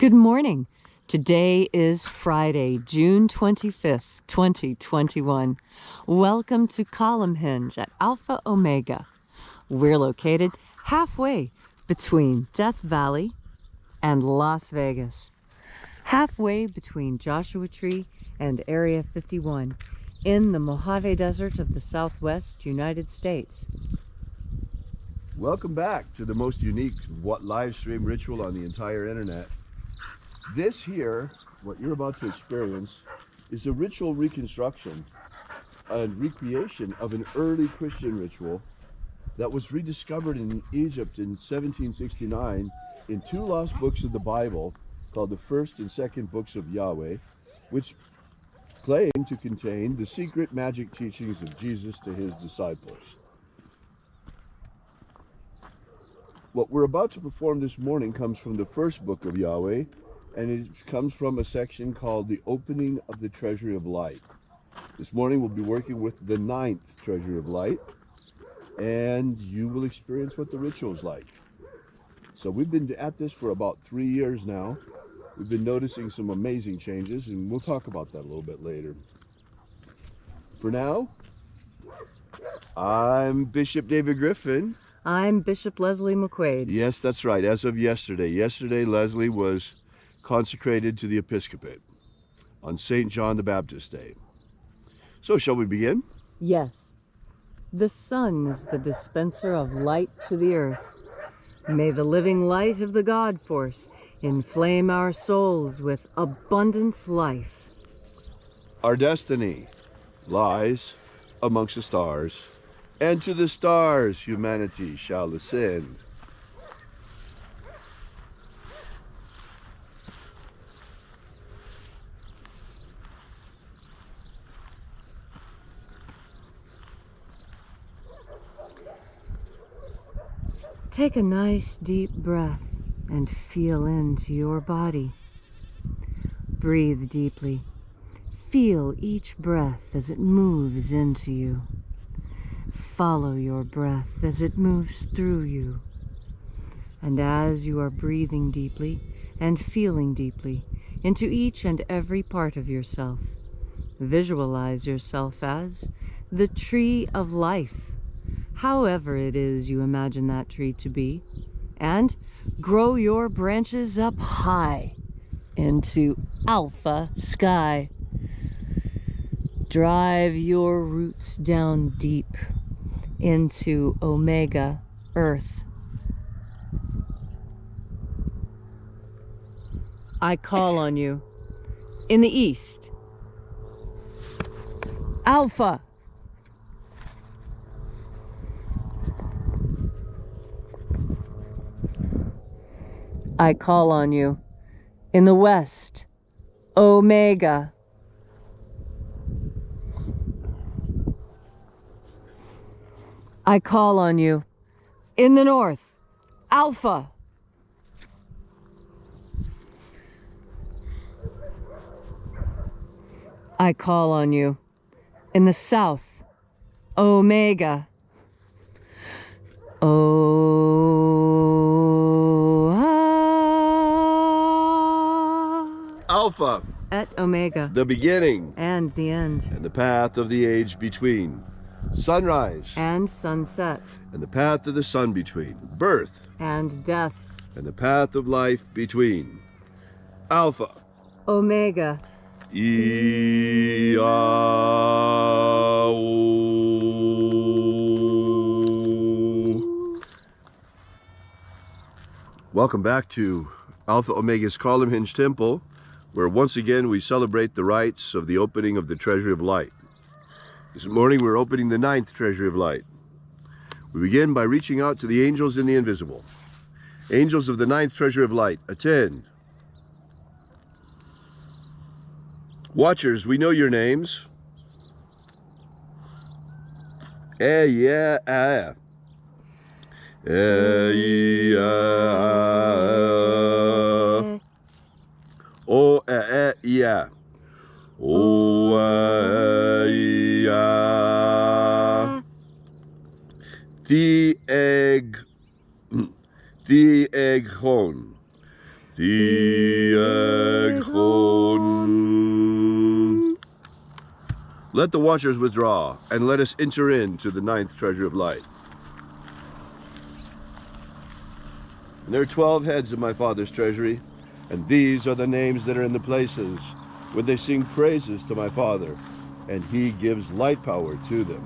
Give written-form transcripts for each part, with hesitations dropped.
Good morning. Today is Friday, June 25th, 2021. Welcome to Column Hinge at Alpha Omega. We're located halfway between Death Valley and Las Vegas. Halfway between Joshua Tree and Area 51 in the Mojave Desert of the Southwest United States. Welcome back to the most unique live stream ritual on the entire internet. This here, what you're about to experience, is a ritual reconstruction and recreation of an early Christian ritual that was rediscovered in Egypt in 1769 in two lost books of the Bible called the First and Second Books of Yahweh, which claim to contain the secret magic teachings of Jesus to his disciples. What we're about to perform this morning comes from the first book of Yahweh, and it comes from a section called the Opening of the Treasury of Light. This morning we'll be working with the 9th Treasury of Light, and you will experience what the ritual is like. So we've been at this for about 3 years now. We've been noticing some amazing changes, and we'll talk about that a little bit later. For now, I'm Bishop David Griffin. I'm Bishop Leslie McQuaid. Yes, that's right. As of yesterday. Yesterday, Leslie was consecrated to the episcopate on St. John the Baptist Day. So, shall we begin? Yes. The sun is the dispenser of light to the earth. May the living light of the God Force inflame our souls with abundant life. Our destiny lies amongst the stars, and to the stars humanity shall ascend. Take a nice deep breath and feel into your body. Breathe deeply. Feel each breath as it moves into you. Follow your breath as it moves through you. And as you are breathing deeply and feeling deeply into each and every part of yourself, visualize yourself as the tree of life, however it is you imagine that tree to be, and grow your branches up high into alpha sky. Drive your roots down deep into omega earth. I call on you in the east, alpha. I call on you in the west, omega. I call on you in the north, alpha. I call on you in the south, omega. Alpha, et omega, the beginning and the end, and the path of the age between. Sunrise and sunset, and the path of the sun between. Birth and death, and the path of life between. Alpha, omega, Welcome back to Alpha Omega's Column Hinge Temple, where once again we celebrate the rites of the opening of the Treasury of Light. This morning we're opening the 9th Treasury of Light. We begin by reaching out to the angels in the invisible. Angels of the 9th Treasury of Light, attend. Watchers, we know your names. Yeah. Oh, yeah. Oh, yeah. The egg hon. Let the watchers withdraw, and let us enter into the 9th treasure of light. And there are 12 heads of my Father's treasury, and these are the names that are in the places when they sing praises to my Father, and he gives light power to them.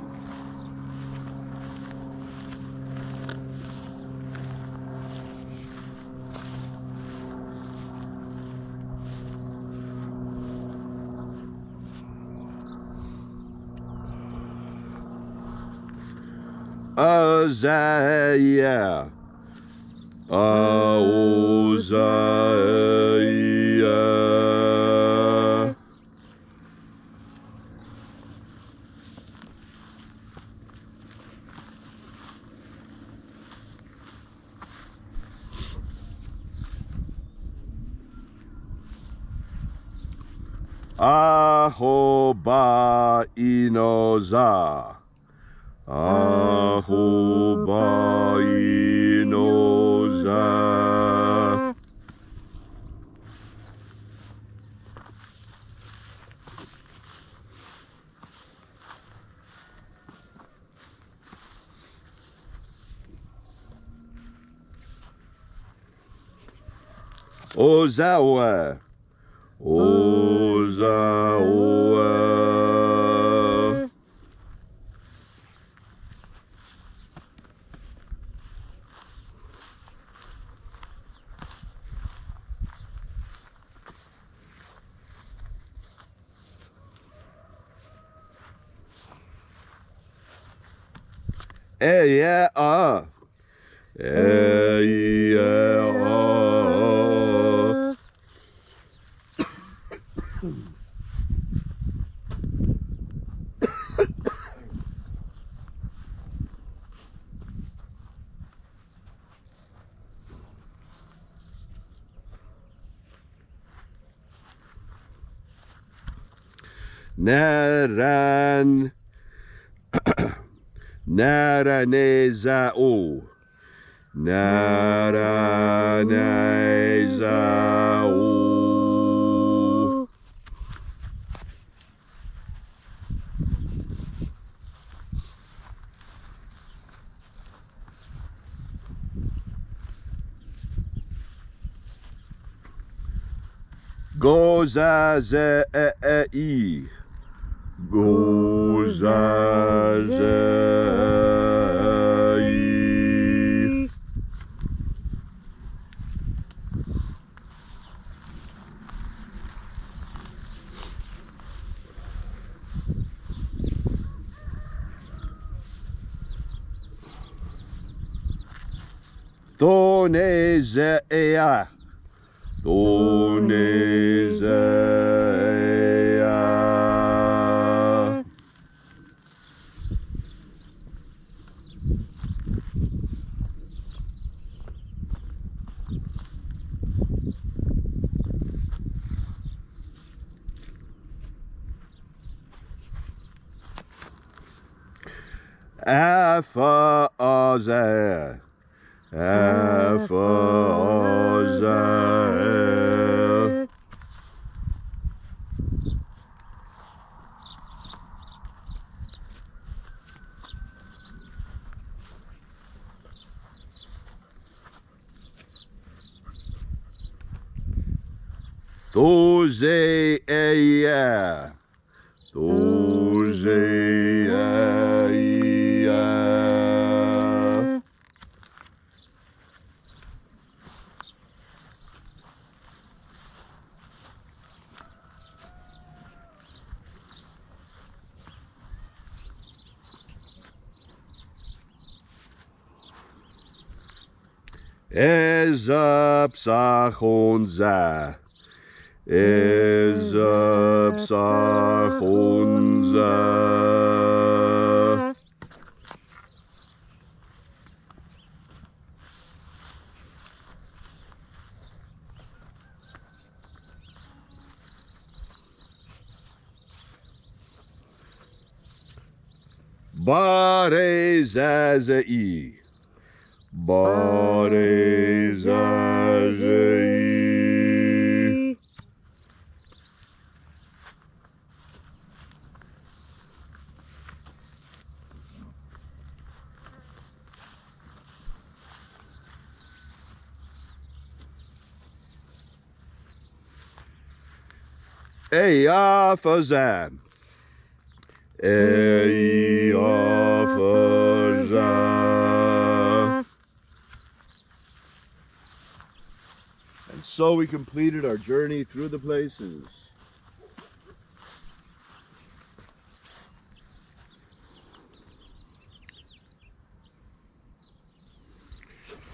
Uzziah, Uzziah. Ahoba Inoza. Ahoba Inoza. Ozawa. Ozawa. Yeah, Naran Naranezao Naranezao. Gozazei Gozazei. Thonezea. Thonezea. Aphazah. Aphazah. Thozea. Thozea. Ezapsachonza. Ezapsachonza. Barezazai. Barezazai. Eya Fazan. Eya Fazan. And so we completed our journey through the places.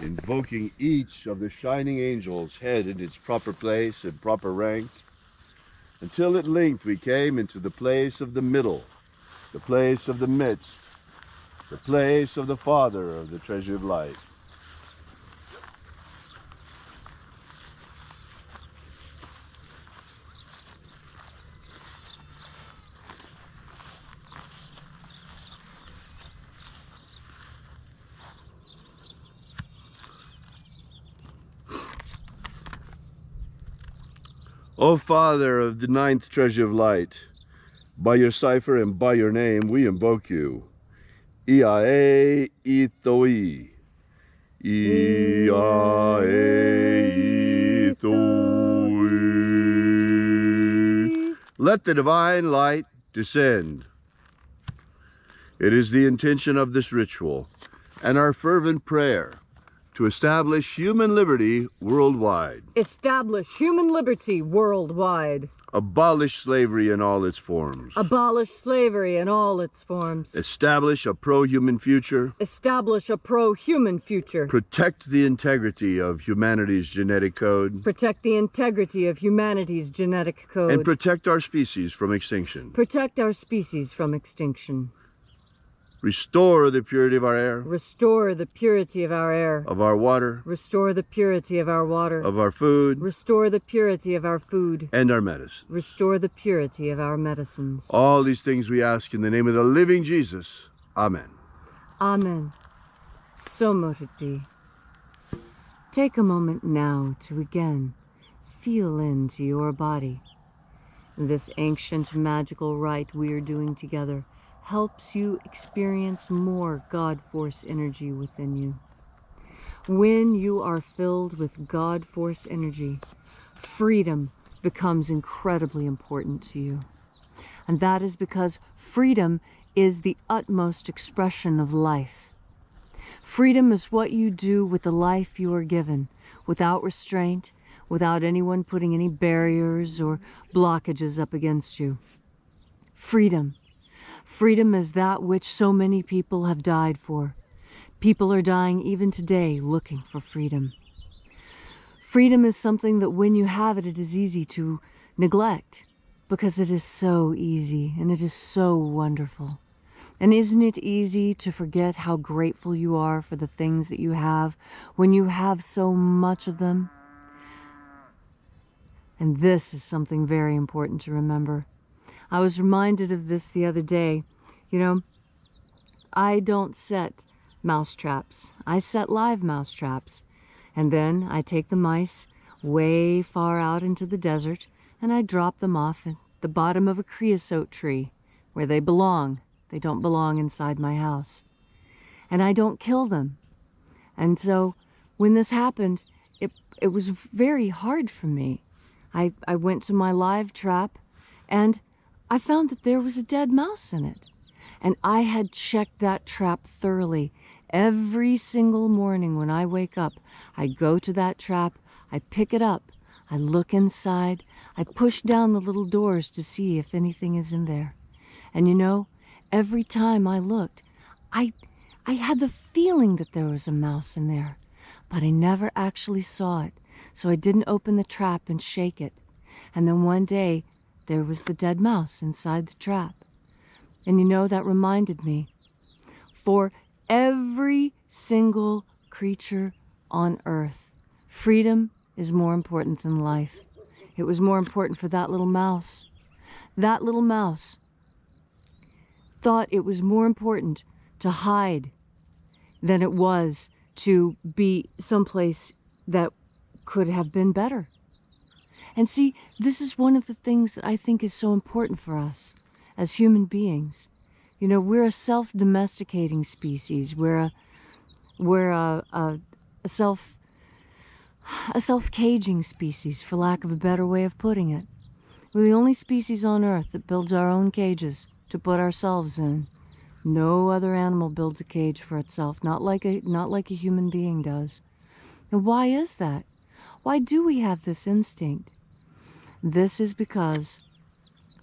Invoking each of the shining angels' head in its proper place and proper rank, until at length we came into the place of the middle, the place of the midst, the place of the Father of the Treasure of Light. O Father of the ninth Treasure of Light, by your cipher and by your name we invoke you. Iae Itoi. Iae Itoi. Let the divine light descend. It is the intention of this ritual and our fervent prayer to establish human liberty worldwide. Establish human liberty worldwide. Abolish slavery in all its forms. Abolish slavery in all its forms. Establish a pro-human future. Establish a pro-human future. Protect the integrity of humanity's genetic code. Protect the integrity of humanity's genetic code. And protect our species from extinction. Protect our species from extinction. Restore the purity of our air. Restore the purity of our air. Of our water. Restore the purity of our water. Of our food. Restore the purity of our food. And our medicine. Restore the purity of our medicines. All these things we ask in the name of the living Jesus. Amen. Amen. So mote it be. Take a moment now to again feel into your body. This ancient magical rite we are doing together helps you experience more God Force energy within you. When you are filled with God Force energy, freedom becomes incredibly important to you. And that is because freedom is the utmost expression of life. Freedom is what you do with the life you are given, without restraint, without anyone putting any barriers or blockages up against you. Freedom. Freedom is that which so many people have died for. People are dying even today looking for freedom. Freedom is something that when you have it, it is easy to neglect because it is so easy and it is so wonderful. And isn't it easy to forget how grateful you are for the things that you have when you have so much of them? And this is something very important to remember. I was reminded of this the other day. You know, I don't set mouse traps. I set live mouse traps. And then I take the mice way far out into the desert and I drop them off at the bottom of a creosote tree where they belong. They don't belong inside my house. And I don't kill them. And so when this happened, it was very hard for me. I went to my live trap and I found that there was a dead mouse in it. And I had checked that trap thoroughly. Every single morning when I wake up, I go to that trap, I pick it up, I look inside, I push down the little doors to see if anything is in there. And you know, every time I looked, I had the feeling that there was a mouse in there, but I never actually saw it. So I didn't open the trap and shake it. And then one day, there was the dead mouse inside the trap. And you know, that reminded me, for every single creature on earth, freedom is more important than life. It was more important for that little mouse. That little mouse thought it was more important to hide than it was to be someplace that could have been better. And see, this is one of the things that I think is so important for us as human beings. You know, we're a self-domesticating species. We're a self-caging species, for lack of a better way of putting it. We're the only species on Earth that builds our own cages to put ourselves in. No other animal builds a cage for itself, not like a human being does. And why is that? Why do we have this instinct? This is because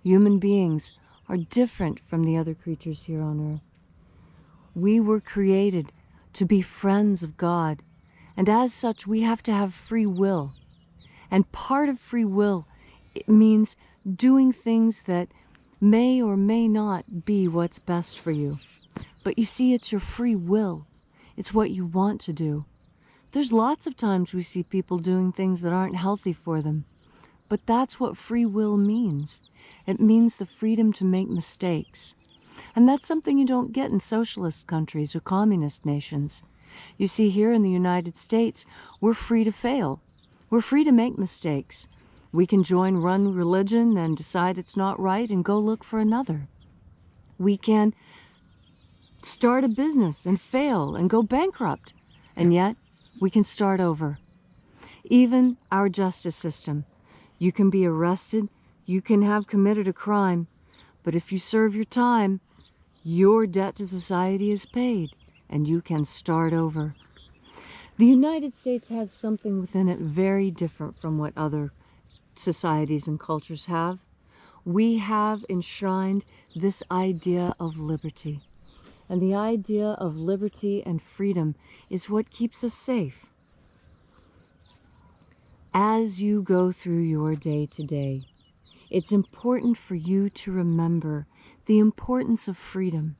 human beings are different from the other creatures here on Earth. We were created to be friends of God, and as such we have to have free will. And part of free will, it means doing things that may or may not be what's best for you. But you see, it's your free will. It's what you want to do. There's lots of times we see people doing things that aren't healthy for them. But that's what free will means. It means the freedom to make mistakes. And that's something you don't get in socialist countries or communist nations. You see, here in the United States, we're free to fail. We're free to make mistakes. We can join one religion and decide it's not right and go look for another. We can start a business and fail and go bankrupt. And yet, we can start over. Even our justice system. You can be arrested, you can have committed a crime, but if you serve your time, your debt to society is paid, and you can start over. The United States has something within it very different from what other societies and cultures have. We have enshrined this idea of liberty. And the idea of liberty and freedom is what keeps us safe. As you go through your day to day, it's important for you to remember the importance of freedom.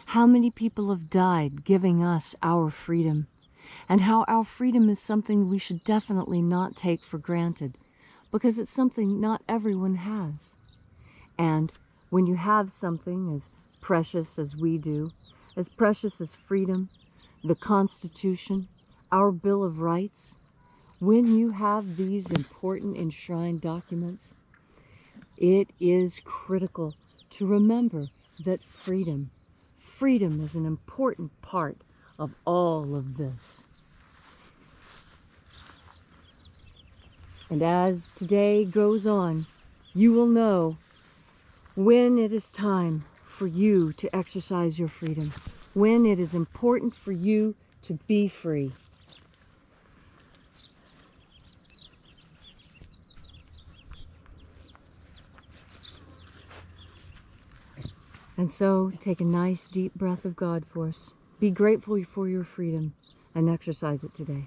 How many people have died giving us our freedom, and how our freedom is something we should definitely not take for granted, because it's something not everyone has. And when you have something as precious as we do, as precious as freedom, the Constitution, our Bill of Rights, when you have these important enshrined documents, it is critical to remember that freedom is an important part of all of this. And as today goes on, you will know when it is time for you to exercise your freedom, when it is important for you to be free. And so, take a nice deep breath of God force. Be grateful for your freedom and exercise it today.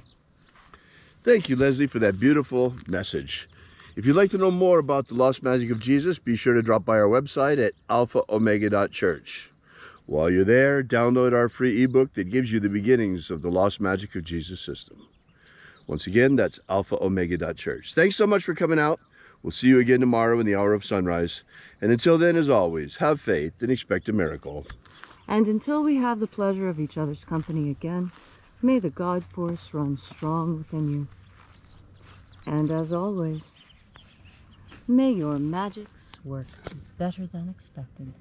Thank you, Leslie, for that beautiful message. If you'd like to know more about the Lost Magic of Jesus, be sure to drop by our website at alphaomega.church. While you're there, download our free ebook that gives you the beginnings of the Lost Magic of Jesus system. Once again, that's alphaomega.church. Thanks so much for coming out. We'll see you again tomorrow in the hour of sunrise. And until then, as always, have faith and expect a miracle. And until we have the pleasure of each other's company again, may the God force run strong within you. And as always, may your magics work better than expected.